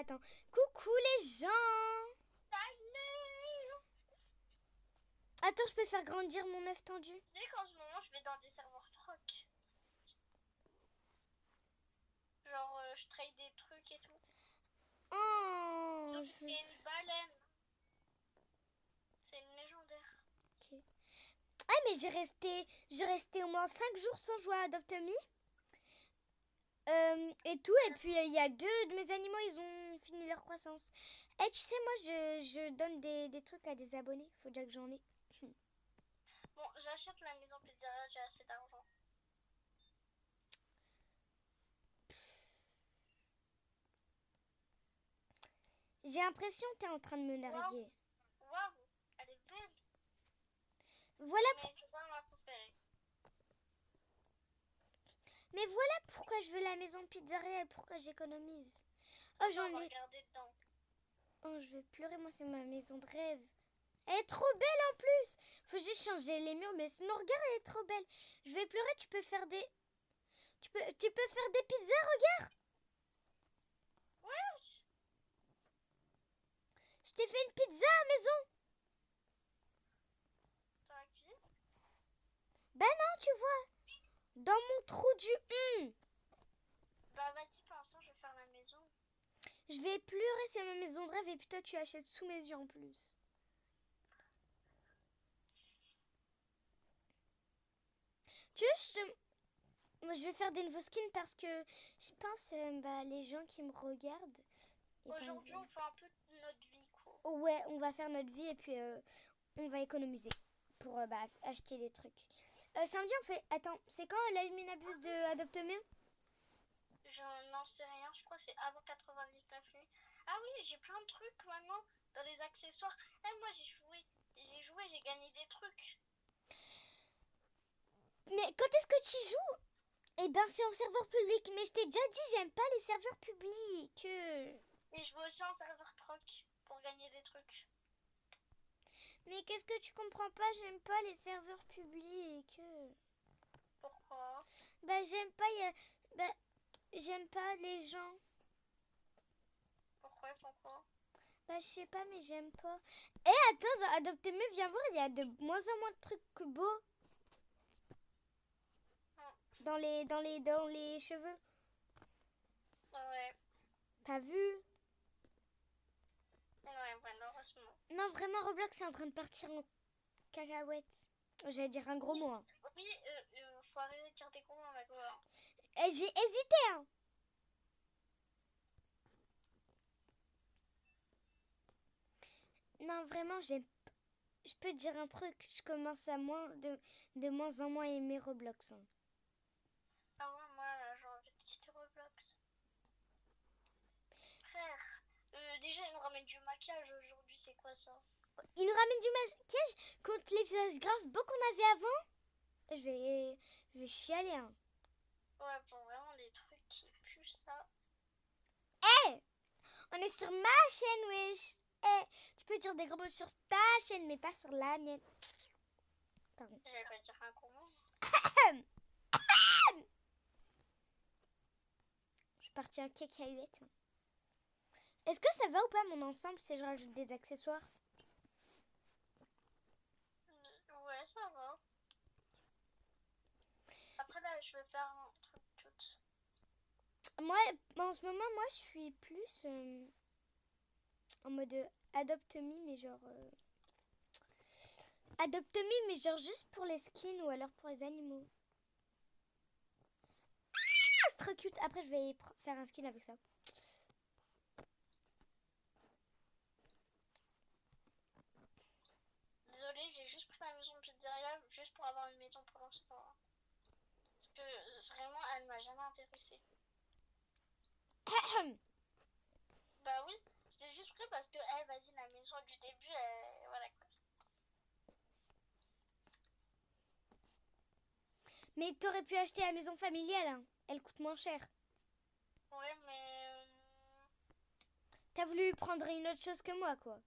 Attends. Coucou les gens. Salut! Attends, je peux faire grandir mon œuf tendu. Tu sais qu'en ce moment, je vais dans des serveurs troc. Genre, je trade des trucs et tout. Oh, Donc, je... et une baleine. C'est une légendaire. Ok. Ah, mais j'ai resté au moins 5 jours sans jouer à Adopt Me. Et tout, et puis il y a 2 de mes animaux, ils ont fini leur croissance. Et tu sais, moi, je donne des trucs à des abonnés. Faut déjà que j'en ai. Bon, j'achète la maison pizzeria, j'ai assez d'argent. J'ai l'impression que t'es en train de me narguer. Waouh, elle est belle. Voilà, Mais c'est pas ma préférée. mais voilà pourquoi je veux la maison pizzeria et pourquoi j'économise. Oh, On j'en va ai... regarder dedans. Oh, je vais pleurer, moi, c'est ma maison de rêve. Elle est trop belle en plus. Faut juste changer les murs, mais sinon, regarde, elle est trop belle. Je vais pleurer, tu peux faire des... Tu peux faire des pizzas, regarde. Wesh! Je t'ai fait une pizza à la maison. Dans la cuisine? Ben non, tu vois. Dans mon trou du... Bah, vas-y, pour l'instant, je vais faire la maison. Je vais pleurer, c'est ma maison de rêve et puis toi, tu achètes sous mes yeux en plus. Tu veux, moi, je vais faire des nouveaux skins parce que je pense les gens qui me regardent. Et Aujourd'hui, on fait un peu notre vie, quoi. ouais, on va faire notre vie et puis on va économiser pour acheter des trucs. Samedi, on fait... Attends, c'est quand la Luminabus de Adopt Me? Je n'en sais rien, je crois que c'est avant 99 nuits. Ah oui, j'ai plein de trucs maintenant dans les accessoires. Moi j'ai gagné des trucs. Mais quand est-ce que tu joues? Eh ben, c'est en serveur public. Mais je t'ai déjà dit, j'aime pas les serveurs publics. Et je vais aussi en serveur troc pour gagner des trucs. Mais qu'est-ce que tu comprends pas? J'aime pas les serveurs publics. Pourquoi? Bah, j'aime pas... j'aime pas les gens. Pourquoi? Bah, je sais pas, mais j'aime pas. Eh, attends, dans Adopt Me, viens voir, il y a de moins en moins de trucs beaux. Dans les cheveux. Ouais. T'as vu? Ouais, malheureusement. Non, vraiment, Roblox est en train de partir en cacahuète. J'allais dire un gros mot. Hein. Oui, faut arrêter de dire des gros mots, ma gueule. Et j'ai hésité, hein. Non, vraiment, je peux te dire un truc. Je commence à de moins en moins aimer Roblox. Hein. Ah ouais, moi là, j'ai envie de quitter Roblox. Frère, déjà ils nous ramènent du maquillage aujourd'hui, c'est quoi ça? Il nous ramène du maquillage contre les visages graves beaux qu'on avait avant. Je vais chialer. Hein. Ouais, bon, vraiment des trucs qui puent ça. Hé, on est sur ma chaîne, wesh. Hé, tu peux dire des gros mots sur ta chaîne, mais pas sur la mienne. Pardon. J'allais pas dire un gros mot. Je suis partie en cacahuète. Est-ce que ça va ou pas mon ensemble si je rajoute des accessoires? Ouais, ça va. Après là, je vais faire un truc tout. Moi, en ce moment, moi, je suis plus en mode Adopt Me, mais genre... Adopt Me, mais genre juste pour les skins ou alors pour les animaux. Ah, c'est trop cute. Après, je vais faire un skin avec ça. Désolée, j'ai juste pris la maison de pizzeria juste pour avoir une maison pour l'instant. Parce que vraiment, elle m'a jamais intéressée. Bah oui, je l'ai juste pris parce que, vas-y, la maison du début, voilà quoi. Mais t'aurais pu acheter la maison familiale. Hein. Elle coûte moins cher. Ouais, mais... T'as voulu prendre une autre chose que moi, quoi.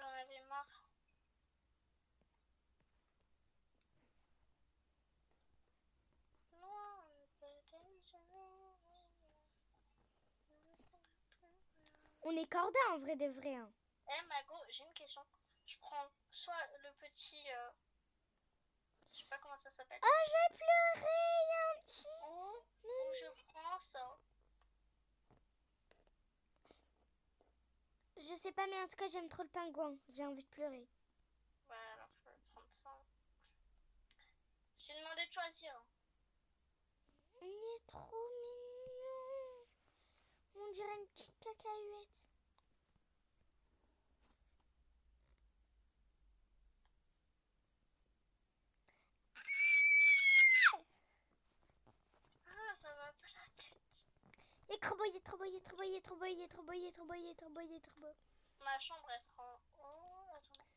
j'en avais marre. Non, peut-être jamais. On est corda en vrai de vrai. Hein. Eh, Mago, j'ai une question. Je prends soit le petit... je sais pas comment ça s'appelle. Oh, je vais pleurer, il y a un petit... Ou je prends ça. Je sais pas, mais en tout cas, j'aime trop le pingouin. J'ai envie de pleurer. Ouais, alors je vais prendre ça. J'ai demandé de choisir. Il est trop mignon. On dirait une petite cacahuète. Ah, ça va pas la tête. Il est trop beau, il est trop beau, il est trop beau, il est trop beau, il est trop beau, il est trop beau, il est trop beau, il est trop beau. Ma chambre, elle sera en haut. Attends.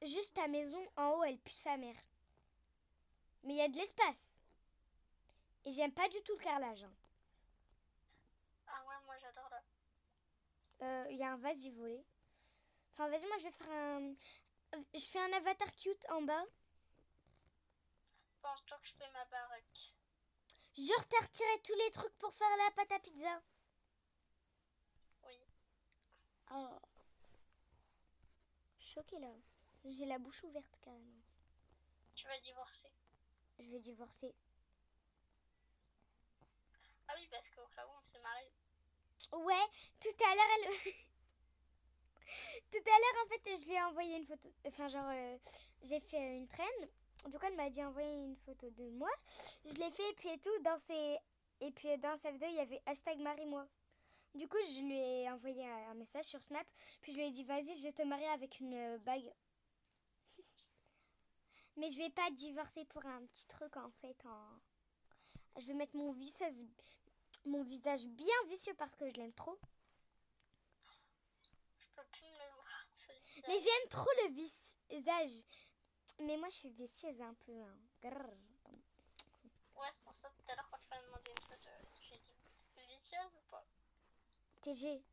Juste ta maison en haut, elle pue sa mère. Mais il y a de l'espace. Et j'aime pas du tout le carrelage. Hein. Ah ouais, moi j'adore là. Il y a un vase volé. Enfin, vas-y, moi je vais faire un... Je fais un avatar cute en bas. Pense-toi que je fais ma baraque. Genre, t'as retiré tous les trucs pour faire la pâte à pizza. Oui. Oh. Choquée là. J'ai la bouche ouverte carrément. Tu vas divorcer. Je vais divorcer. Ah oui, parce qu'au cas où on s'est mariés. Ouais, tout à l'heure, elle... tout à l'heure, en fait, je lui ai envoyé une photo. Enfin, genre, j'ai fait une traîne. Du coup, elle m'a dit envoyer une photo de moi. Je l'ai fait, et puis et tout, dans ses... Et puis dans sa vidéo, il y avait hashtag marie-moi. Du coup, je lui ai envoyé un message sur Snap. Puis je lui ai dit, vas-y, je te marie avec une bague. Mais je vais pas divorcer pour un petit truc, en fait. Je vais mettre mon visage bien vicieux parce que je l'aime trop. Je peux plus me le voir, ce visage. Mais j'aime trop le visage. Mais moi, je suis vicieuse un peu. Hein. Grrr. Ouais, c'est pour ça tout à l'heure quand tu m'as demandé une photo, j'ai dit, t'es vicieuse ou pas? TG.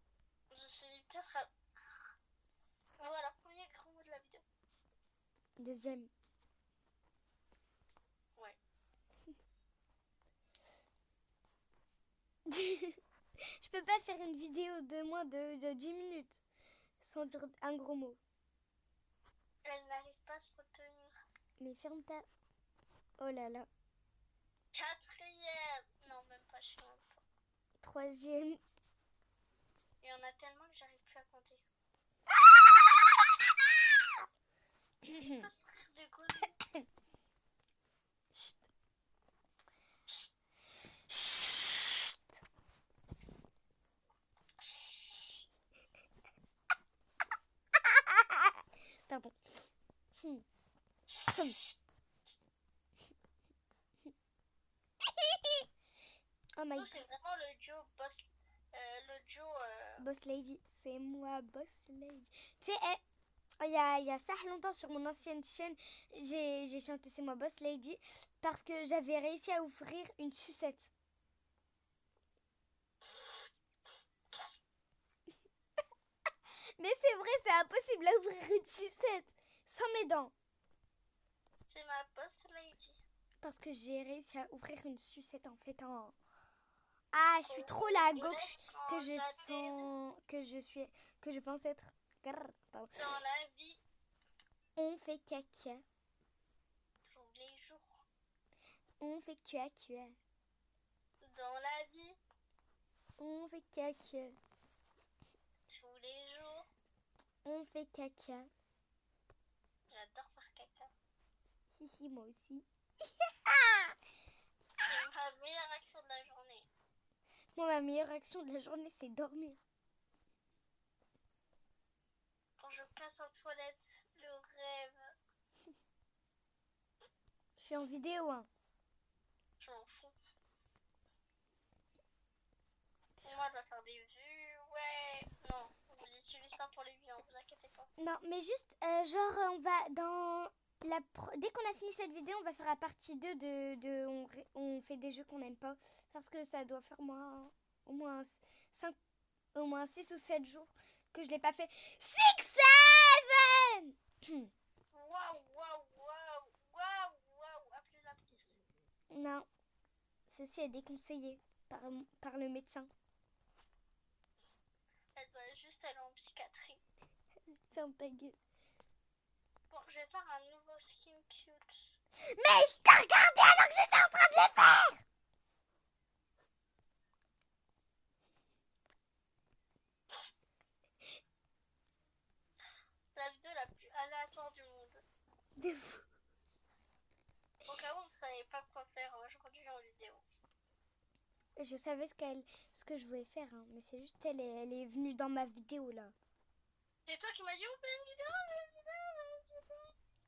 Je suis peut-être à... Voilà, premier grand mot de la vidéo. Deuxième. Ouais. Je peux pas faire une vidéo de moins de 10 minutes sans dire un gros mot. Elle n'arrive pas à se retenir. Mais ferme ta... Oh là là. Quatrième. Non, même pas, je sais même pas. Troisième. Il y en a tellement que j'arrive plus à compter. C'est pas ce rire de goût. Chut. Chut. Pardon. Oh my god. C'est vraiment le duo boss. Le duo. Boss Lady. C'est moi, Boss Lady. Tu sais, il y a ça longtemps sur mon ancienne chaîne, j'ai chanté C'est moi, Boss Lady parce que j'avais réussi à ouvrir une sucette. Mais c'est vrai, c'est impossible à ouvrir une sucette sans mes dents. C'est ma boss lady. Parce que j'ai réussi à ouvrir une sucette en fait en... Ah, je suis trop la gauche que je sens... Que je pense être... Pardon. Dans la vie, On fait caca. tous les jours. On fait caca. Dans la vie, On fait caca. tous les jours. On fait caca. J'adore faire caca. Si, moi aussi. C'est ma meilleure action de la journée. Moi, ma meilleure action de la journée, c'est dormir. Quand je casse en toilette, le rêve. Je suis en vidéo, hein. Je m'en fous. Moi, je dois faire des vues, ouais. Non, on vous utilise pas pour les vues, hein, vous inquiétez pas. Non, mais juste, genre, on va dans... Dès qu'on a fini cette vidéo, on va faire la partie 2 on fait des jeux qu'on n'aime pas. Parce que ça doit faire au moins 6 ou 7 jours que je l'ai pas fait. 6, 7 Waouh, waouh, waouh, waouh, waouh. Appelez la police. Non, ceci est déconseillé par le médecin. Elle doit juste juste aller en psychiatrie. Ferme ta gueule. Bon, je vais faire un nouveau skin cute. Mais je t'ai regardé alors que j'étais en train de les faire. La vidéo la plus aléatoire du monde. De fou. Au cas où on ne savait pas quoi faire aujourd'hui en vidéo. Je savais ce que je voulais faire, hein, mais c'est juste elle est venue dans ma vidéo là. C'est toi qui m'as dit on fait une vidéo,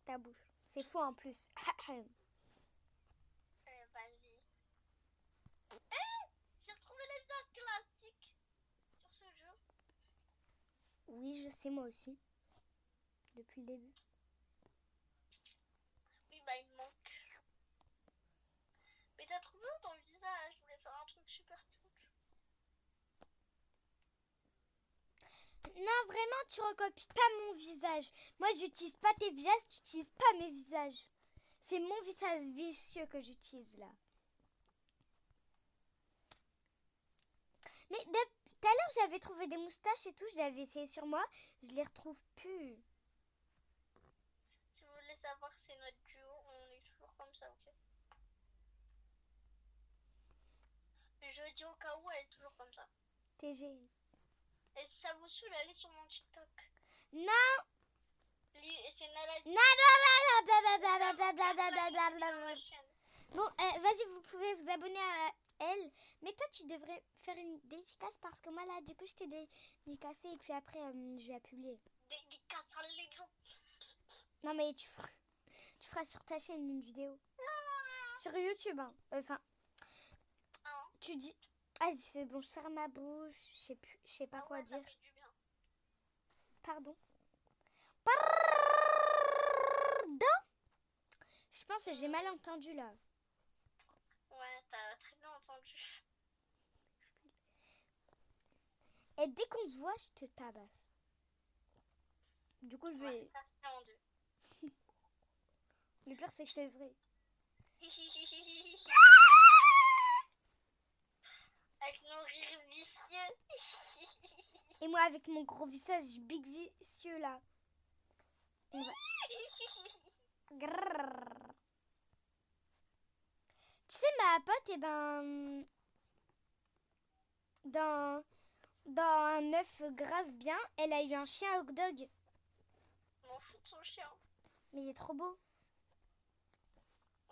Ta bouche. C'est faux en plus. Vas-y. J'ai retrouvé les visages classiques sur ce jeu. Oui, je sais moi aussi. Depuis le début. Oui, bah il me manque. Mais t'as trouvé où ton visage? Je voulais faire un truc super cute. Non, vraiment, tu recopies pas mon visage. Moi, j'utilise pas tes visages, tu utilises pas mes visages. C'est mon visage vicieux que j'utilise là. Mais tout à l'heure, j'avais trouvé des moustaches et tout, je l'avais essayé sur moi, je les retrouve plus. Si vous voulez savoir, c'est notre duo, on est toujours comme ça, ok? Je dis au cas où, elle est toujours comme ça. TG. Et si ça vous saoule, allez sur mon TikTok. Non. C'est une maladie. Bon, vas-y, vous pouvez vous abonner à elle. Mais toi, tu devrais faire une dédicace parce que moi, là, du coup, je t'ai dédicacé et puis après, je vais la publier. Dédicace à l'église. Non, mais tu feras sur ta chaîne une vidéo. Sur YouTube, hein. Enfin, tu dis... Vas-y, c'est bon, je ferme ma bouche. Je sais pas quoi dire. Ça fait du bien. Pardon. Je pense que j'ai mal entendu là. Ouais, t'as très bien entendu. Et dès qu'on se voit, je te tabasse. Du coup, je On va se vais... passer en deux. Le pire, c'est que c'est vrai. Avec nos rires vicieux. Et moi, avec mon gros visage big vicieux là. On va... Grrr. Tu sais, ma pote, eh ben... Dans un œuf grave bien, elle a eu un chien hot dog. Je m'en fous de son chien. Mais il est trop beau.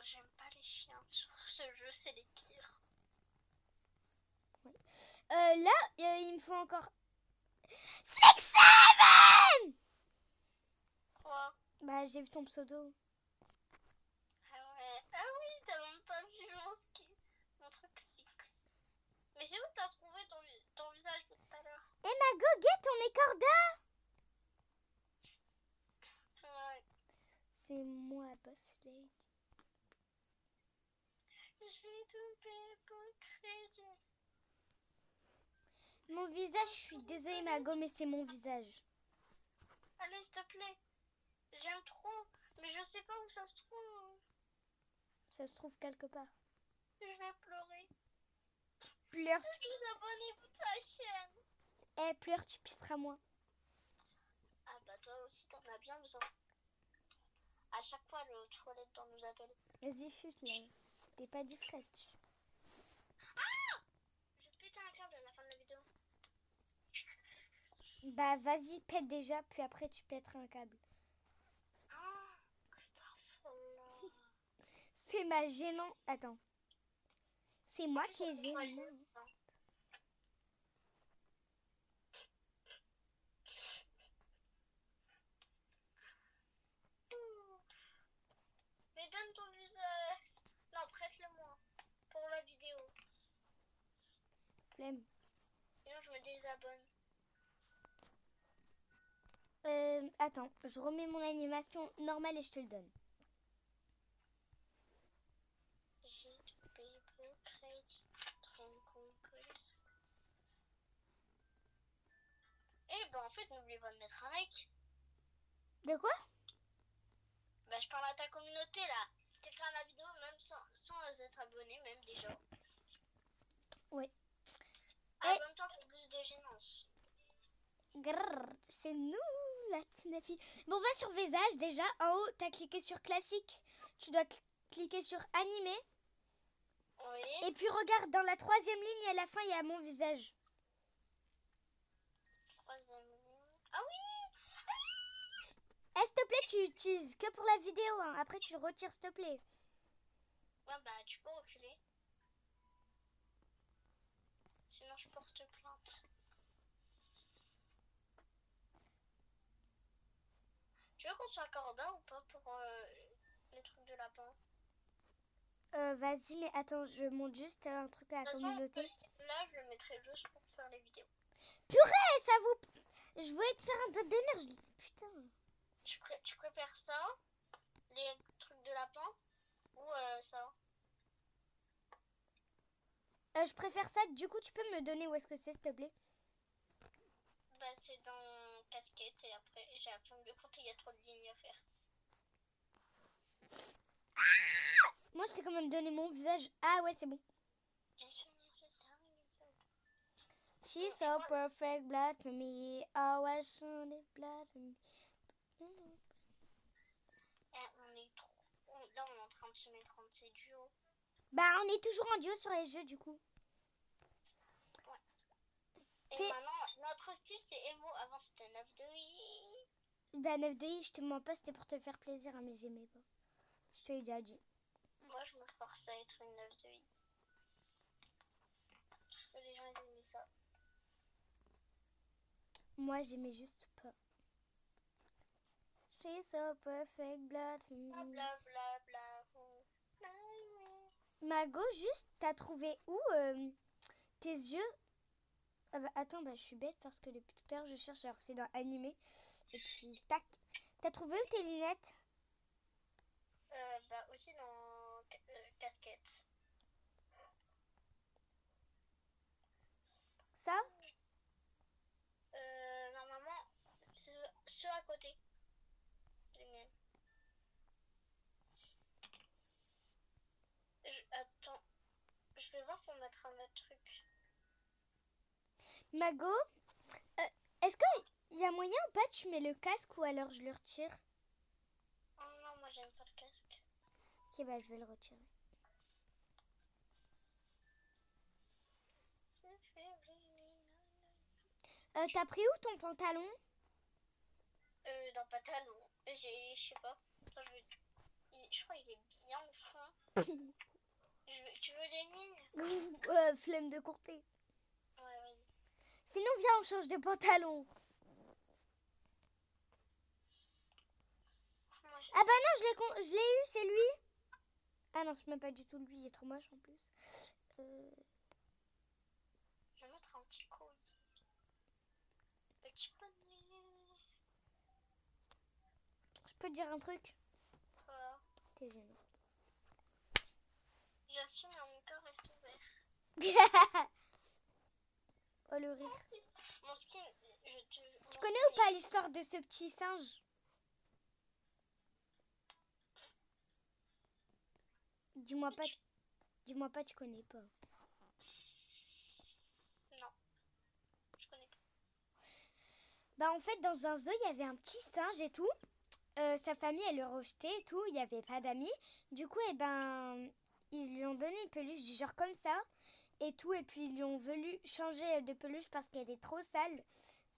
J'aime pas les chiens. Sur ce jeu, c'est les pires. Là, il me faut encore... 6-7. Quoi? Bah, j'ai vu ton pseudo. Ah ouais. Ah oui, t'as même pas vu mon truc six. Mais c'est où t'as trouvé ton visage tout à l'heure? Et ma goguette, on est corda. Ouais. C'est moi, Boss Lady. Je vais tout payer pour le crédit. Mon visage, je suis désolée, ma go, mais c'est mon visage. Allez, s'il te plaît. J'aime trop, mais je sais pas où ça se trouve. Ça se trouve quelque part. Je vais pleurer. Pleure, Abonnez-vous de sa chaîne. pleure, tu pisseras moins. Ah bah toi aussi, t'en as bien besoin. À chaque fois, le toilette dans nous appelle. Vas-y, chute là. T'es pas discrète. Je vais péter un câble à la fin de la vidéo. Bah, vas-y, pète déjà, puis après, tu pèteras un câble. C'est ma gênant. Attends. C'est moi qui est gênant. Mais donne ton visage. Non, prête-le-moi. Pour la vidéo. Flemme. Sinon, je me désabonne. Attends, je remets mon animation normale et je te le donne. J'ai tout payé pour le crédit. Eh ben en fait, n'oublie pas de mettre un like. De quoi? Bah je parle à ta communauté là. T'éclaires la vidéo même sans être abonné, même déjà. Ouais. Abonne-toi pour plus de gênance. Grrr, c'est nous, la team des filles. Bon, on va sur visage déjà. En haut, t'as cliqué sur classique. Tu dois cliquer sur animé. Oui. Et puis regarde, dans la troisième ligne, à la fin, il y a mon visage. Troisième ligne. Ah oui. S'il te plaît, tu utilises que pour la vidéo. Hein. Après, tu le retires, s'il te plaît. Ouais, bah, tu peux reculer. Sinon, je porte plainte. Tu veux qu'on soit corda ou pas pour les trucs de lapin? Vas-y, mais attends, je monte juste un truc à la De toute façon, communauté. là, je le mettrai juste pour faire les vidéos. Purée, ça vous... Je voulais te faire un doigt d'honneur. Putain. Tu préfères ça, les trucs de lapin, ou ça? Je préfère ça. Du coup, tu peux me donner où est-ce que c'est, s'il te plaît? Bah, c'est dans casquette et après, j'ai la flemme de compter, il y a trop de lignes à faire. Moi, je sais quand même donner mon visage. Ah ouais, c'est bon. She's so perfect, blood to me. Always sunny blood to me. On est trop... Là, on est en train de se mettre en ces duos. Bah, on est toujours en duo sur les jeux, du coup. Ouais. Et maintenant, notre style, c'est emo. Avant, c'était 9 de i. Bah, 9 de I, je te mens pas, c'était pour te faire plaisir, hein, mais j'aimais pas. Je te l'ai déjà dit. Moi, je me force à être une 9 de i. Parce que les gens, ils aimaient ça. Moi, j'aimais juste pas. She's so perfect, blood to me. Bla bla bla. Mago, juste, t'as trouvé où tes yeux? Ah bah, attends, bah, je suis bête parce que depuis tout à l'heure, je cherche alors que c'est dans animé. Et puis, tac. T'as trouvé où tes lunettes? Bah, aussi dans casquette. Ça? Normalement, ceux à côté. Les miennes. Attends, je vais voir pour mettre un autre truc. Mago, est-ce qu'il y a moyen ou pas tu mets le casque ou alors je le retire? Oh non, moi j'aime pas le casque. Ok, bah je vais le retirer. T'as pris où ton pantalon? Dans pantalon. Je sais pas. Attends, je crois qu'il est bien au fond. Tu veux les lignes? Flemme de courter. Ouais, oui. Sinon, viens, on change de pantalon. Ah bah non, je l'ai eu, c'est lui. Ah non, c'est même pas du tout lui, il est trop moche en plus. Je vais mettre un petit collier. Petit poney. Je peux te dire un truc? Voilà. T'es gênante. J'assume, mon cœur reste ouvert. Oh le rire. Mon skin, Tu connais ou pas l'histoire de ce petit singe? Dis-moi pas, tu connais pas. Non, je connais pas. Bah en fait, dans un zoo, il y avait un petit singe et tout. Sa famille, elle le rejetait et tout. Il n'y avait pas d'amis. Du coup, ils lui ont donné une peluche du genre comme ça et tout. Et puis, ils lui ont voulu changer de peluche parce qu'elle était trop sale.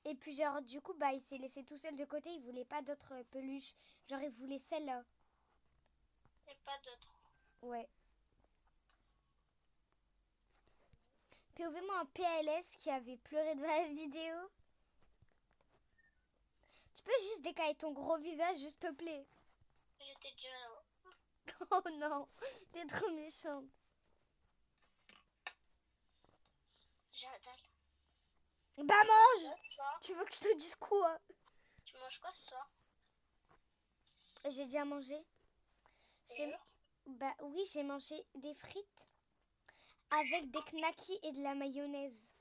Et puis, genre, du coup, bah, il s'est laissé tout seul de côté. Il voulait pas d'autres peluches. Genre, il voulait celle-là. Et pas d'autres. Ouais. POV-moi un PLS qui avait pleuré devant la vidéo. Tu peux juste décaler ton gros visage, s'il te plaît. J'étais déjà là. Oh non, t'es trop méchante. J'ai la dalle. Bah mange! Ce soir, Tu veux que je te dise quoi? tu manges quoi ce soir? J'ai déjà mangé. Sûr? Bah oui, j'ai mangé des frites avec des knackis et de la mayonnaise.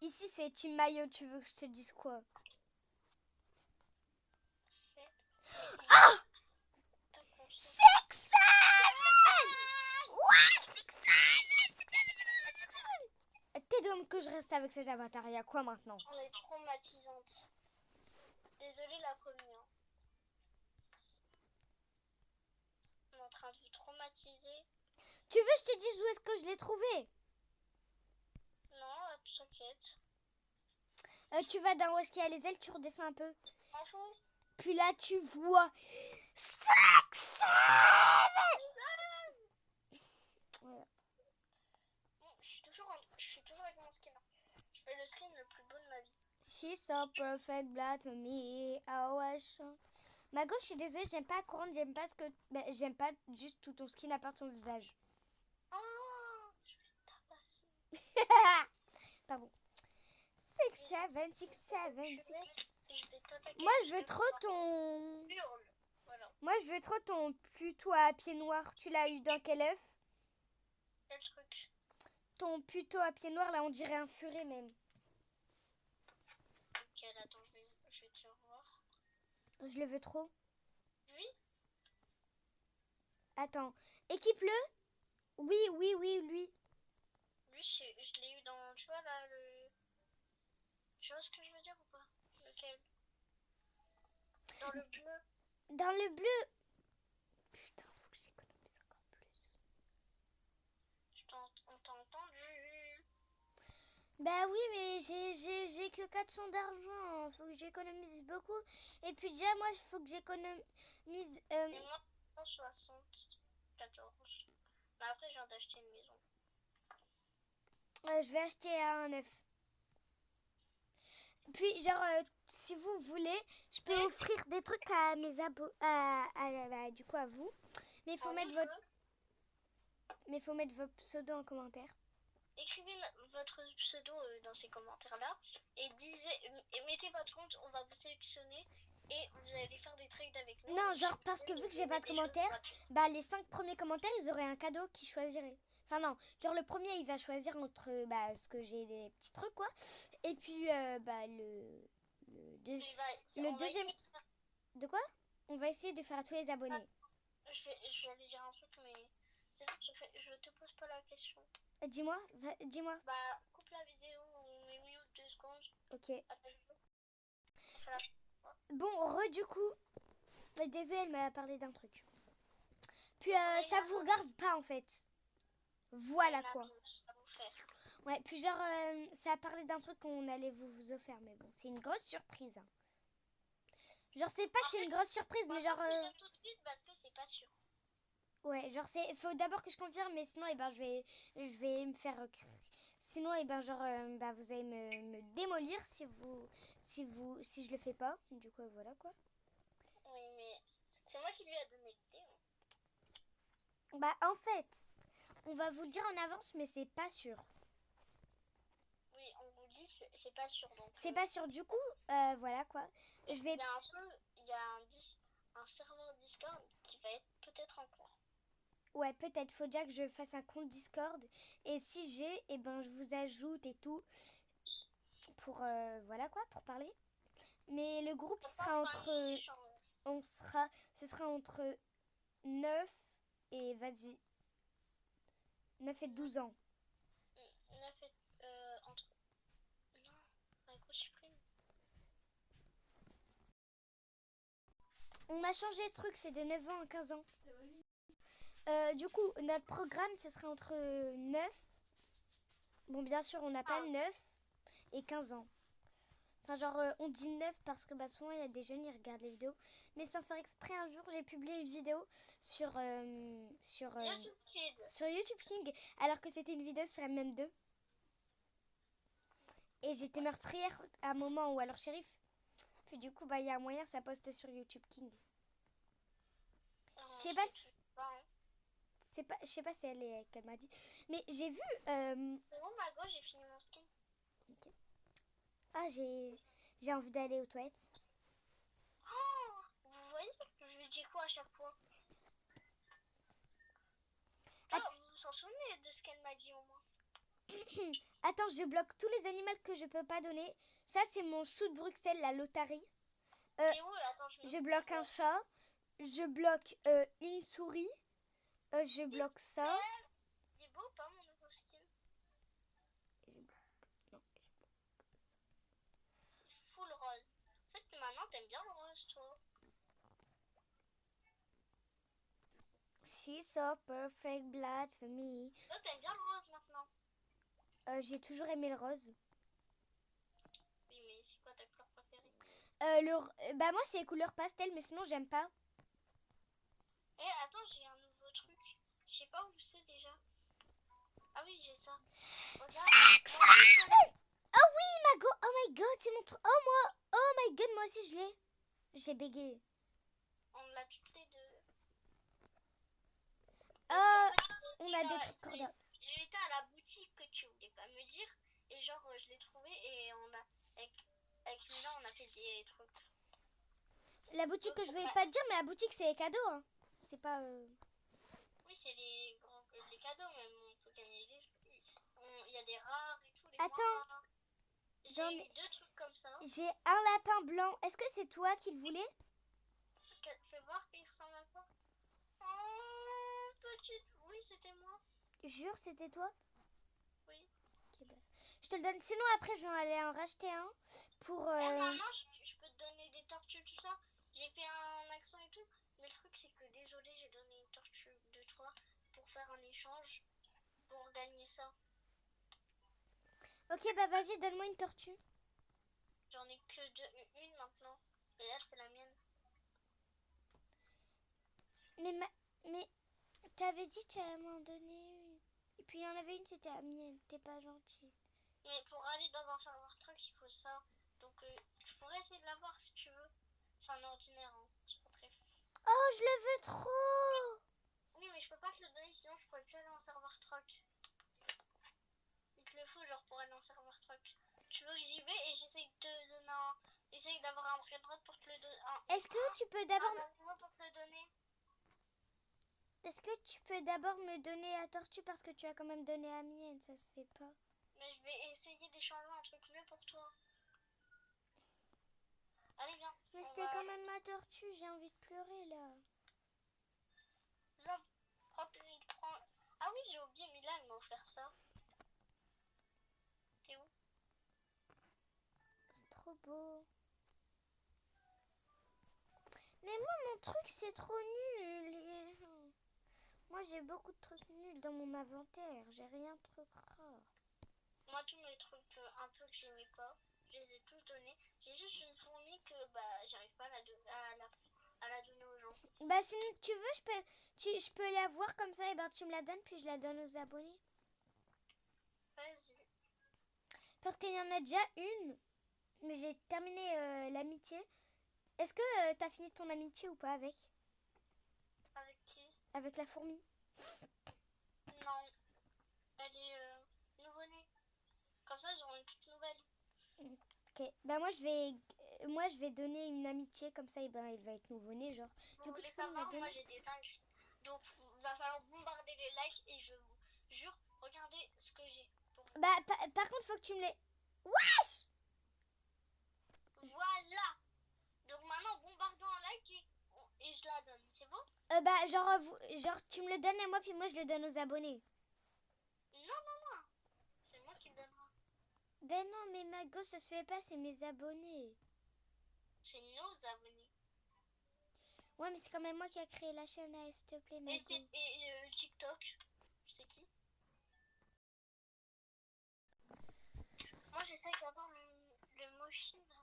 Ici, c'est Team Mayo, tu veux que je te dise quoi? Ah! 6-7! Ouais, 6-7! donc que je reste avec cet avatar. Il y a quoi maintenant? On est traumatisante. Désolée la commu. Hein. On est en train de vous traumatiser. Tu veux que je te dise où est-ce que je l'ai trouvé? Non, t'inquiète. Tu vas dans où est-ce qu'il y a les ailes, tu redescends un peu. M'en fous. Puis là, tu vois 5, 7. Voilà. Bon, je suis toujours avec mon skin. Je fais le skin le plus beau de ma vie. She's so perfect, black to me. Oh, I show. Mago, je suis désolée, j'aime pas Couronne, j'aime pas j'aime pas juste tout ton skin à part ton visage. Oh, je vais tabasser. Pardon. 6, 7, 6, 7, 6. Je vais t'attaquer. Moi, je veux trop ton... Hurle. Voilà. Moi, je veux trop ton puto à pied noir. Tu l'as eu dans quel œuf? Quel truc? Ton puto à pied noir, là, on dirait un furet même. Ok, attends, je vais te revoir. Je le veux trop. Lui? Attends. Équipe-le. Oui, oui, oui, lui. Lui, je l'ai eu dans, tu vois, là, le... Tu vois ce que je veux dire ou pas? Lequel? Dans le bleu. Dans le bleu. Putain, faut que j'économise encore plus. On t'a entendu. Bah oui, mais j'ai que 400 d'argent. Faut que j'économise beaucoup. Et puis déjà, moi, il faut que j'économise... Et moi, 74. Mais après, je viens d'acheter une maison. je vais acheter un œuf. Puis, genre, si vous voulez, je peux offrir des trucs à mes abonnés, du coup, à vous. Mais il faut mettre votre pseudo en commentaire. Écrivez votre pseudo dans ces commentaires-là et mettez votre compte, on va vous sélectionner et vous allez faire des trades avec nous. Non, genre, parce que vu que j'ai pas de commentaires, bah, les 5 premiers commentaires, ils auraient un cadeau qu'ils choisiraient. Enfin non, genre le premier il va choisir entre ce que j'ai des petits trucs quoi. Et puis le deuxième... De quoi? On va essayer de faire à tous les abonnés. Je vais aller dire un truc mais c'est vrai que je te pose pas la question. Dis-moi. Bah coupe la vidéo ou mute 2 secondes. Ok. Bon, du coup, désolée elle m'a parlé d'un truc. Puis ça vous regarde pas en fait. Voilà quoi. Ouais, puis genre, ça a parlé d'un truc qu'on allait vous offrir, mais bon, c'est une grosse surprise. Hein. Genre, c'est pas que c'est une grosse surprise, mais genre... tout de suite parce que c'est pas sûr. Ouais, genre, faut d'abord que je confirme, mais sinon, je vais me faire... Sinon, genre, vous allez me démolir si je le fais pas. Du coup, voilà quoi. Oui, mais c'est moi qui lui ai donné l'idée. Bah, en fait, on va vous le dire en avance, mais c'est pas sûr. Oui, on vous dit c'est pas sûr. C'est pas sûr. Du coup, voilà quoi. Il y a un serveur Discord qui va être peut-être en cours. Ouais, peut-être. Faut déjà que je fasse un compte Discord. Et si j'ai, je vous ajoute et tout. Pour, voilà quoi, pour parler. Mais le groupe sera ce sera entre 9 et, vas-y, 9 et 12 ans. 9 et, entre... Non, la grosse supprime. On a changé de truc, c'est de 9 ans à 15 ans. Du coup, notre programme, ce sera entre 9. Bon, bien sûr, on n'a pas 9 et 15 ans. Enfin, genre, on dit 9 parce que souvent, il y a des jeunes, ils regardent les vidéos. Mais sans faire exprès, un jour, j'ai publié une vidéo sur YouTube King, alors que c'était une vidéo sur MM2. Et j'étais meurtrière à un moment où, alors, shérif. Puis du coup, il y a un moyen, ça poste sur YouTube King. Je sais pas si... Je sais pas si qu'elle m'a dit. Mais j'ai vu... C'est bon, Mago, j'ai fini mon skin. Okay. Ah, j'ai envie d'aller aux toilettes. Oh, vous voyez, je lui dis quoi à chaque fois? Vous vous en souvenez de ce qu'elle m'a dit au moins? Attends, je bloque tous les animaux que je peux pas donner. Ça, c'est mon chou de Bruxelles, la lotarie. Attends, je bloque un chat. Je bloque une souris. Je bloque ça. Il est beau pas mon nouveau skin? t'aimes bien le rose, toi? She's so perfect blood for me. Toi, t'aimes bien le rose maintenant? J'ai toujours aimé le rose. Oui, mais c'est quoi ta couleur préférée? Bah moi c'est les couleurs pastel, mais sinon j'aime pas. Eh, attends, j'ai un nouveau truc. Je sais pas où c'est déjà. Ah oui, j'ai ça. Regarde. Oh oui, oh my god, c'est mon truc. Oh my god, moi aussi je l'ai. J'ai bégayé. On l'a toutes les deux. On a des trucs cordables. J'ai été à la boutique que tu voulais pas me dire. Et genre, je l'ai trouvé et on a. Avec Mila, on a fait des trucs. La boutique que je vais pas te dire, mais la boutique c'est les cadeaux. Hein. C'est pas. Oui, c'est les cadeaux, même on peut gagner des. Il y a des rares et tout. Attends. J'ai eu 2 trucs comme ça. J'ai un lapin blanc. Est-ce que c'est toi qui le voulais? Fais voir qu'il ressemble à quoi. Oh, petite. Oui, c'était moi. Jure, c'était toi? Oui. Okay, bah. Je te le donne. Sinon, après, je vais aller en racheter un pour. Maman, je peux te donner des tortues, tout ça. J'ai fait un accent et tout. Mais le truc, c'est que désolé, j'ai donné une tortue de toi pour faire un échange pour gagner ça. Ok, bah vas-y, donne-moi une tortue. J'en ai que une maintenant. Et elle, c'est la mienne. Mais t'avais dit que tu allais m'en donner une. Et puis il y en avait une, c'était la mienne. T'es pas gentil. Mais pour aller dans un serveur truck, il faut ça. Donc, je pourrais essayer de l'avoir si tu veux. C'est un ordinaire, hein. C'est pas très. Oh, je le veux trop! Oui, mais je peux pas te le donner, sinon je pourrais plus aller en serveur truck. Il te le faut, genre, pour aller en serveur truck. Tu veux que j'y vais et j'essaye de te donner un. Essaye d'avoir un brainrot pour te le donner. Est-ce que tu peux d'abord. Pour te le donner. Est-ce que tu peux d'abord me donner la tortue parce que tu as quand même donné la mienne, ça se fait pas. Mais je vais essayer d'échanger un truc mieux pour toi. Allez, viens. Mais c'était quand même ma tortue, j'ai envie de pleurer là. Viens, prends. Ah oui, j'ai oublié, Mila, elle m'a offert ça. T'es où? C'est trop beau. Mais moi, mon truc, c'est trop nul. Moi, j'ai beaucoup de trucs nuls dans mon inventaire. J'ai rien de truc rare. Moi, tous mes trucs un peu que j'aimais pas, je les ai tous donnés. J'ai juste une fourmi que j'arrive pas à la donner aux gens. Bah, si tu veux, je peux la voir comme ça. Et ben, tu me la donnes, puis je la donne aux abonnés. Vas-y. Parce qu'il y en a déjà une. Mais j'ai terminé l'amitié. Est-ce que t'as fini ton amitié ou pas avec? Avec qui? Avec la fourmi. Non. Elle est nouveau-née. Comme ça, j'aurai une toute nouvelle. Ok. Bah moi je vais donner une amitié comme ça. Et ben elle va être nouveau-née genre. Vous voulez savoir, moi j'ai des dingueries. Donc il va falloir bombarder les likes et je vous jure, regardez ce que j'ai. Bah par contre faut que tu me les... Wesh! Voilà. Donc maintenant bombardez en like et je la donne. C'est bon? Bah genre tu me le donnes à moi puis moi je le donne aux abonnés. Non. C'est moi qui le donnera. Ben non mais Mago ça se fait pas, c'est mes abonnés. C'est nos abonnés. Ouais mais c'est quand même moi qui a créé la chaîne, s'il te plaît Mago. Et TikTok, c'est qui? Moi j'essaie d'avoir le mochi là.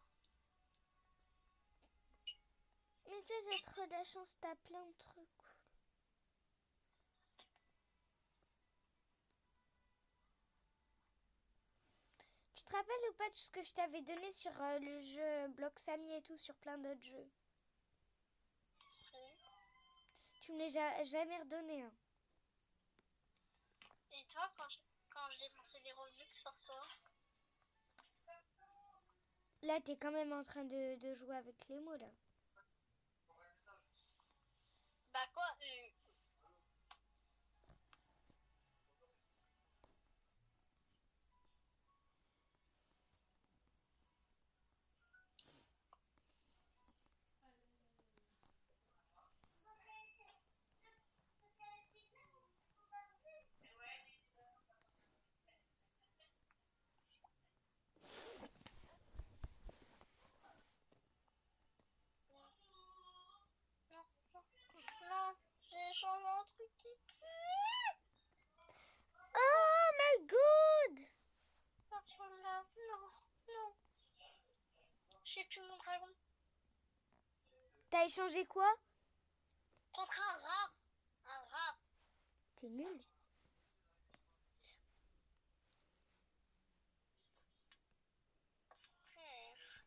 Mais tu sais, t'as trop de la chance, t'as plein de trucs. Tu te rappelles ou pas de ce que je t'avais donné sur le jeu Bloxamy et tout, sur plein d'autres jeux? Oui. Tu me l'as jamais redonné. Hein. Et toi, quand je dépensais des Robux pour toi? Là, t'es quand même en train de jouer avec les mots, là. Bah quoi truc qui pue. Oh my god! Oh là, non, non. J'ai plus mon dragon. T'as échangé quoi? Contre un rare. Un rare. T'es nul. Frère.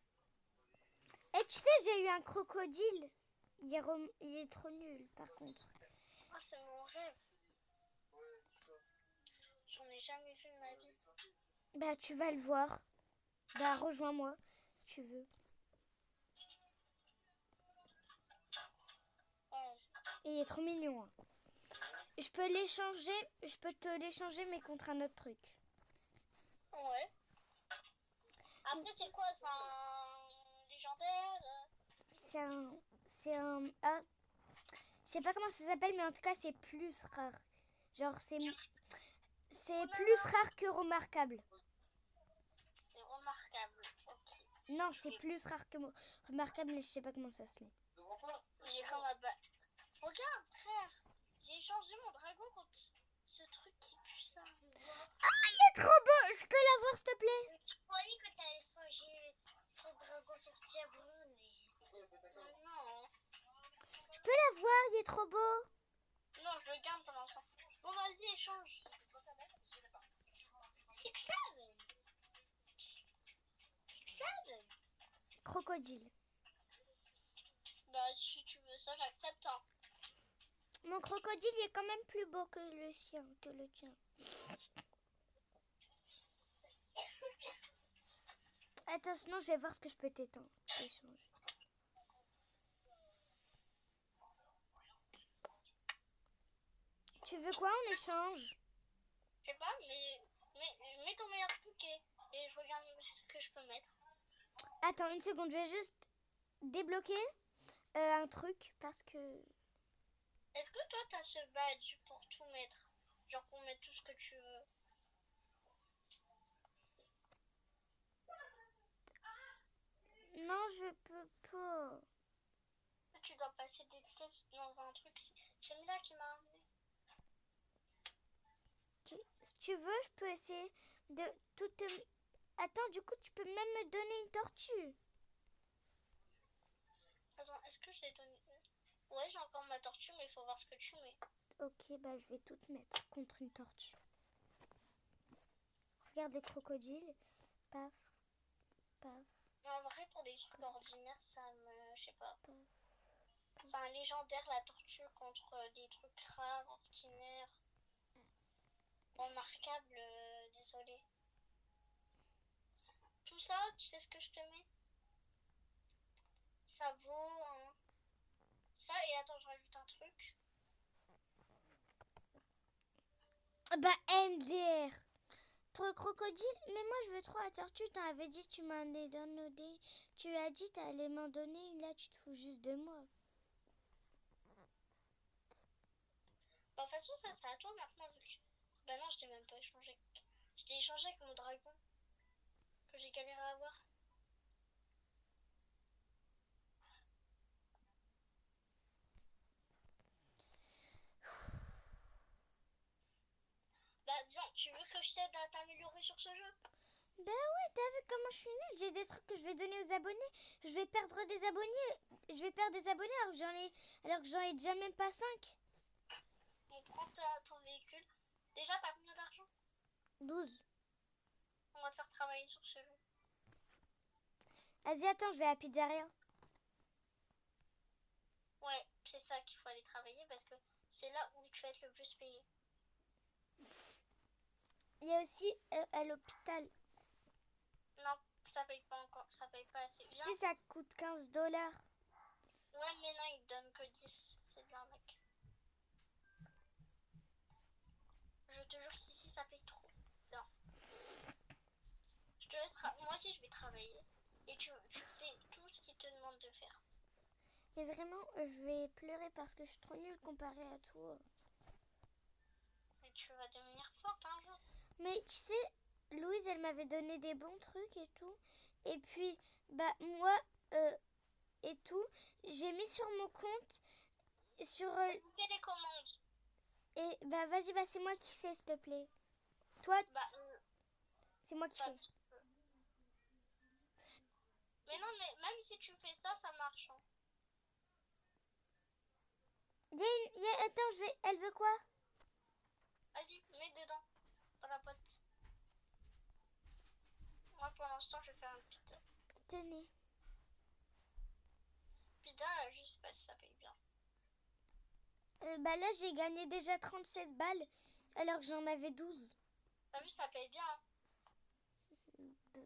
Et tu sais, j'ai eu un crocodile. Il est trop nul, par contre. Oh, c'est mon rêve. J'en ai jamais vu de ma vie. Bah, tu vas le voir. Bah, rejoins-moi, si tu veux. Et il est trop mignon. Hein. Je peux l'échanger, je peux te l'échanger, mais contre un autre truc. Ouais. Après, c'est quoi? C'est un légendaire Ah, je sais pas comment ça s'appelle, mais en tout cas, c'est plus rare. Genre, c'est plus rare que remarquable. C'est remarquable. Ok. Non, c'est plus rare que remarquable, mais je sais pas comment ça se lit. J'ai comme un bas. Regarde, frère. J'ai échangé mon dragon contre ce truc qui pue ça. Ah, il est trop beau! Je peux l'avoir, s'il te plaît? Mais tu croyais que t'allais changer ce dragon sur Diablo, mais... Non. Je peux l'avoir, il est trop beau. Non, je le garde pendant longtemps. Bon, vas-y, échange. Six Seven. Six Seven. Crocodile. Bah, si tu veux ça, j'accepte. Hein. Mon crocodile il est quand même plus beau que le sien, que le tien. Attends, sinon je vais voir ce que je peux t'échanger. Tu veux quoi en échange? Je sais pas, mais mets ton meilleur truc et je regarde ce que je peux mettre. Attends une seconde, je vais juste débloquer un truc parce que... Est-ce que toi t'as ce badge pour tout mettre? Genre pour mettre tout ce que tu veux? Non, je peux pas. Tu dois passer des tests dans un truc. C'est Mila qui m'a amené. Okay. Si tu veux, je peux essayer de tout te... Attends, du coup, tu peux même me donner une tortue. Attends, est-ce que je l'ai donné? Ouais, j'ai encore ma tortue, mais il faut voir ce que tu mets. Ok, bah je vais tout te mettre contre une tortue. Regarde le crocodile. Paf, paf. En vrai, pour des trucs ordinaires, ça me... Je sais pas. Paf. C'est un légendaire, la tortue, contre des trucs rares, ordinaires. Remarquable, désolé. Tout ça, tu sais ce que je te mets? Ça vaut... Hein. Ça, et attends, je rajoute un truc. Bah MDR. Pour le crocodile, mais moi je veux trop la tortue. T'en avais dit, tu m'en as donné. Tu as dit t'allais m'en donner. Là, tu te fous juste de moi. Bah, de toute façon, ça sera à toi maintenant, vu que... Bah non, je t'ai même pas échangé. Je t'ai échangé avec mon dragon. Que j'ai galéré à avoir. Bah bien, tu veux que je t'aide à t'améliorer sur ce jeu? Bah ouais, t'as vu comment je suis nulle. J'ai des trucs que je vais donner aux abonnés. Je vais perdre des abonnés. Je vais perdre des abonnés alors que j'en ai déjà même pas 5. On prend ton véhicule. Déjà, t'as combien d'argent? 12. On va te faire travailler sur ce jeu. Vas-y, attends, je vais à la pizzeria. Ouais, c'est ça qu'il faut aller travailler parce que c'est là où tu vas être le plus payé. Il y a aussi à l'hôpital. Non, ça paye pas encore, ça paye pas assez bien. Si ça coûte 15$. Ouais, mais non, ils te donnent que 10. C'est de l'arnaque. Je te jure qu'ici, ça paye trop. Non. Je te laisserai. Moi aussi, je vais travailler. Et tu fais tout ce qu'ils te demandent de faire. Mais vraiment, je vais pleurer parce que je suis trop nulle comparée à toi. Mais tu vas devenir forte un jour. Mais tu sais, Louise, elle m'avait donné des bons trucs et tout. Et puis, bah moi et tout, j'ai mis sur mon compte, sur... Fais les commandes. Et bah vas-y, bah c'est moi qui fais, s'il te plaît. Toi, Bah, c'est moi qui bah, fais. tu peux. Mais non, mais même si tu fais ça, ça marche. Hein. Attends, elle veut quoi? Vas-y, mets dedans. Dans la boîte. Moi, pour l'instant, je vais faire un pizza. Tenez. Pizza, je sais pas si ça paye bien. Bah là, j'ai gagné déjà 37 balles, alors que j'en avais 12. T'as vu, ça paye bien. Hein.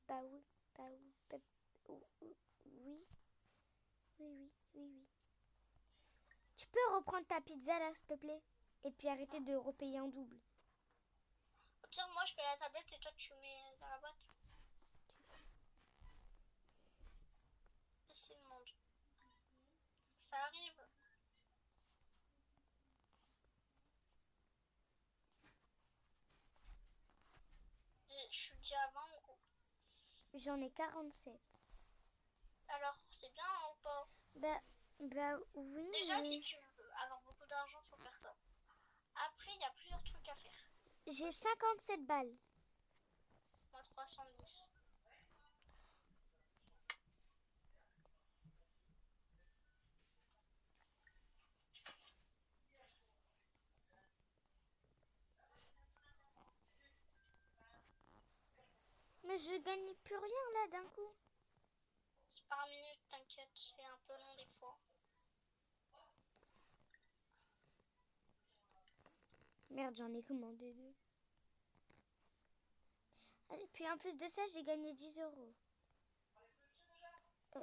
Bah oui, bah oui, oui, oui, oui, oui. Tu peux reprendre ta pizza là, s'il te plaît? Et puis arrêter de repayer en double. Au pire, moi, je fais la tablette et toi, tu mets dans la boîte. Et c'est le monde. Ça arrive. Je suis déjà à 20 euros. J'en ai 47. Alors, c'est bien ou pas? Bah oui, Déjà, mais si tu veux avoir beaucoup d'argent, faut faire ça. Après, il y a plusieurs trucs à faire. j'ai 57 balles. Moi, 310. Mais je gagne plus rien là d'un coup. C'est par minute, t'inquiète, c'est un peu long des fois. Merde, j'en ai commandé 2. Et puis en plus de ça, j'ai gagné 10 euros.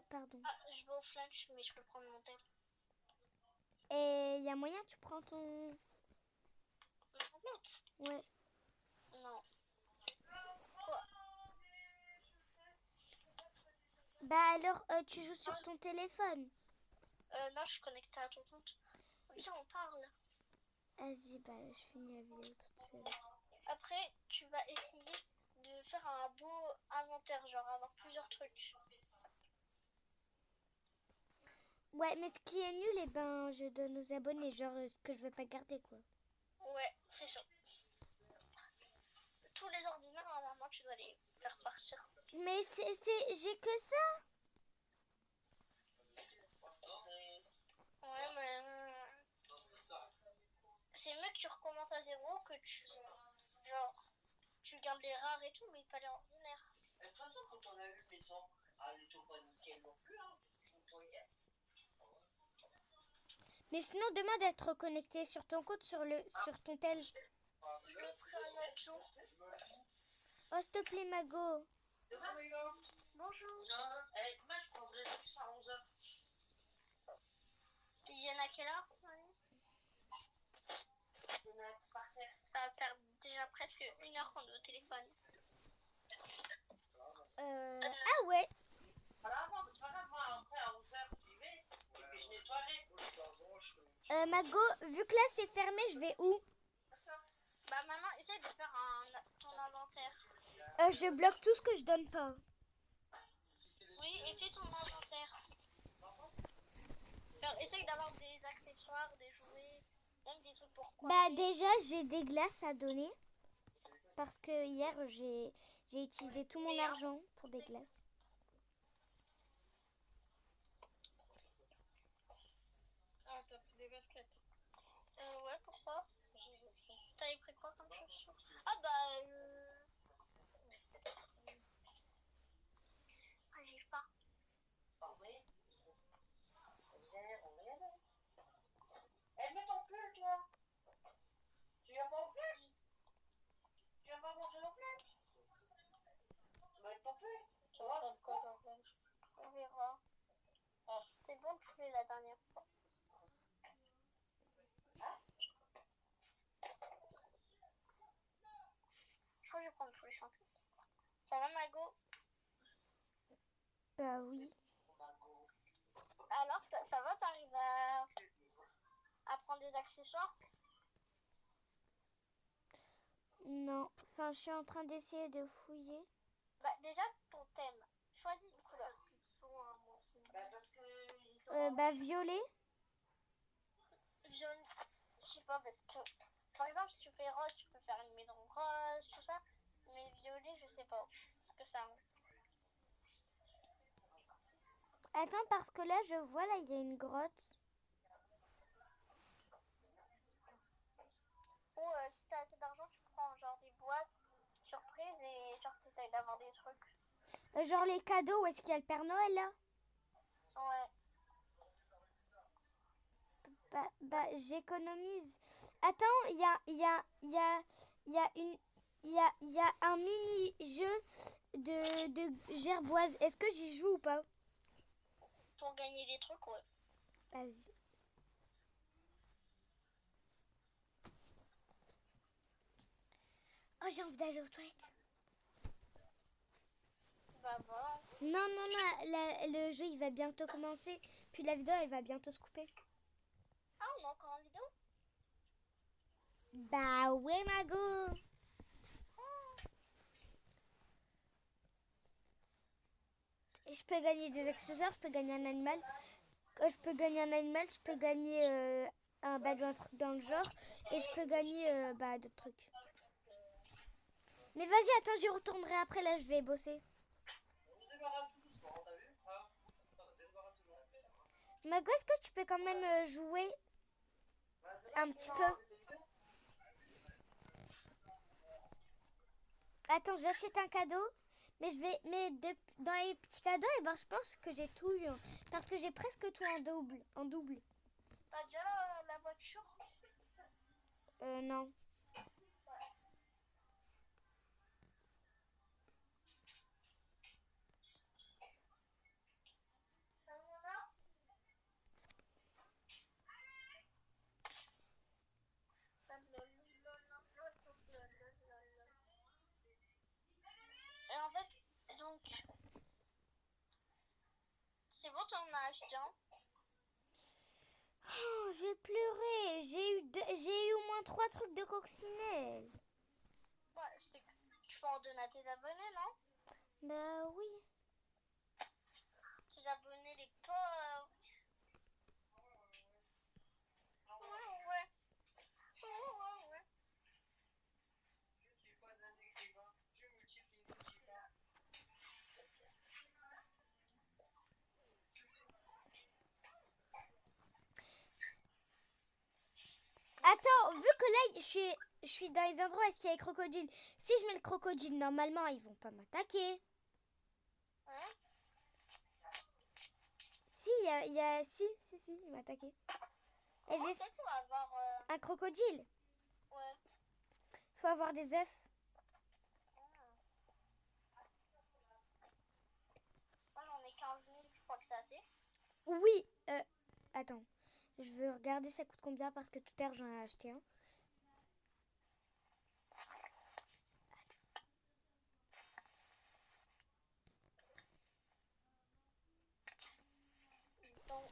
Pardon. Ah, je vais au flunch, mais je peux prendre mon tel. Et il y a moyen, tu prends ton... Mon tablette? Ouais. Non. Quoi? Bah alors, tu joues sur ton téléphone. Non, je suis connectée à ton compte. Viens, on parle. Vas-y, bah je finis la vidéo toute seule. Après, tu vas essayer de faire un beau inventaire, genre avoir plusieurs trucs. Ouais, mais ce qui est nul, eh ben, je donne aux abonnés, genre ce que je veux pas garder, quoi. Ouais, c'est sûr. Tous les ordinateurs, normalement, tu dois les faire partir. Mais j'ai que ça. Ouais, mais c'est mieux que tu recommences à zéro que tu... Genre, tu gardes les rares et tout, mais pas les ordinaires. De toute façon, quand on a vu Maison, elle n'était pas nickel non plus. Hein. Mais sinon, demande d'être connecté sur ton compte, sur ton tel. Je le ferai un autre jour. Oh, s'il te plaît, Mago. Demain, les gars. Bonjour. Non, moi je prendrais plus à 11h. Il y en a quelle heure? Ça va faire déjà presque 1 heure qu'on est au téléphone. Ah ouais. Alors, moi, c'est pas grave, moi, après à 11h, j'y vais. Et puis je nettoierai. Mago, vu que là c'est fermé, je vais où? Bah maintenant, essaye de faire ton inventaire. Je bloque tout ce que je donne pas. Oui, et fais ton inventaire. Alors, essaye d'avoir des accessoires, des jouets, même des trucs pour quoi. Bah déjà, j'ai des glaces à donner. Parce que hier, j'ai utilisé tout mon argent pour des glaces. Ah, t'as pris des baskets. Ouais, pourquoi? T'avais pris quoi comme chaussures? Ah bah Ah, j'y vais pas. Ah oui. On va y aller. Eh, mets ton pull, toi. Tu viens pas au flunch? Tu viens pas manger au flunch? Mets ton pull. Tu vas faire quoi dans le lunch? On verra. C'était bon le poulet la dernière fois. Je crois que je vais prendre le poulet champion. Ça va, Mago? Bah oui. Alors, ça va, t'arrives à prendre des accessoires? Non, enfin, je suis en train d'essayer de fouiller. Bah, déjà, ton thème. Choisis une couleur. Bah, parce que. Bah violet. Jaune. Je sais pas, parce que, par exemple, si tu fais rose, tu peux faire une maison rose, tout ça. Mais violet, je sais pas ce que ça. Attends, parce que là, je vois, là, il y a une grotte. Ou si t'as assez d'argent, tu prends genre des boîtes surprises et genre t'essayes d'avoir des trucs. Genre les cadeaux, où est-ce qu'il y a le Père Noël, là? Ouais. Bah, j'économise. Attends, il y a un mini-jeu de gerboise. Est-ce que j'y joue ou pas? Pour gagner des trucs, ouais. Vas-y. Oh, j'ai envie d'aller aux toilettes. Bah voilà. Non, non, non, le jeu, il va bientôt commencer. Puis la vidéo, elle va bientôt se couper. Ah, on est encore en vidéo? Bah ouais, Mago. Et je peux gagner des accessoires, je peux gagner un animal. Je peux gagner un animal, je peux gagner un badge ou un truc dans le genre. Et je peux gagner d'autres trucs. Mais vas-y, attends, j'y retournerai après. Là, je vais bosser. On se débarrasse tout doucement, t'as vu? Ah, débarrasse-le. Mago, est-ce que tu peux quand même jouer un petit peu? Attends, j'achète un cadeau. Dans les petits cadeaux, eh ben, je pense que j'ai tout eu. Parce que j'ai presque tout en double. T'as déjà la voiture? Non. Et en fait, donc, c'est bon, t'en as acheté un? Oh, j'ai pleuré. J'ai eu au moins 3 trucs de coccinelle. Ouais, c'est que tu peux en donner à tes abonnés, non? Bah oui. Tes abonnés, les pauvres. Ouais, ouais. Ouais, ouais. Je ne suis pas un écrivain, je multiplie les divins. Attends, vu que là, je suis dans les endroits où il y a les crocodiles. Si je mets le crocodile, normalement, ils vont pas m'attaquer. Hein? Si, si, il m'a attaqué. Et Comment j'ai c'est pour avoir... un crocodile. Ouais. Faut avoir des œufs. Moi, j'en ai 15 000, je crois que c'est assez. Oui. Attends. Je veux regarder ça coûte combien parce que tout à l'heure j'en ai acheté un. Donc,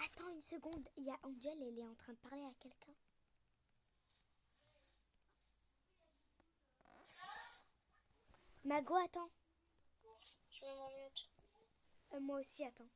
Attends une seconde. Il y a Angel, elle est en train de parler à quelqu'un. Mago, attends. je me mets en mute. Moi aussi, attends.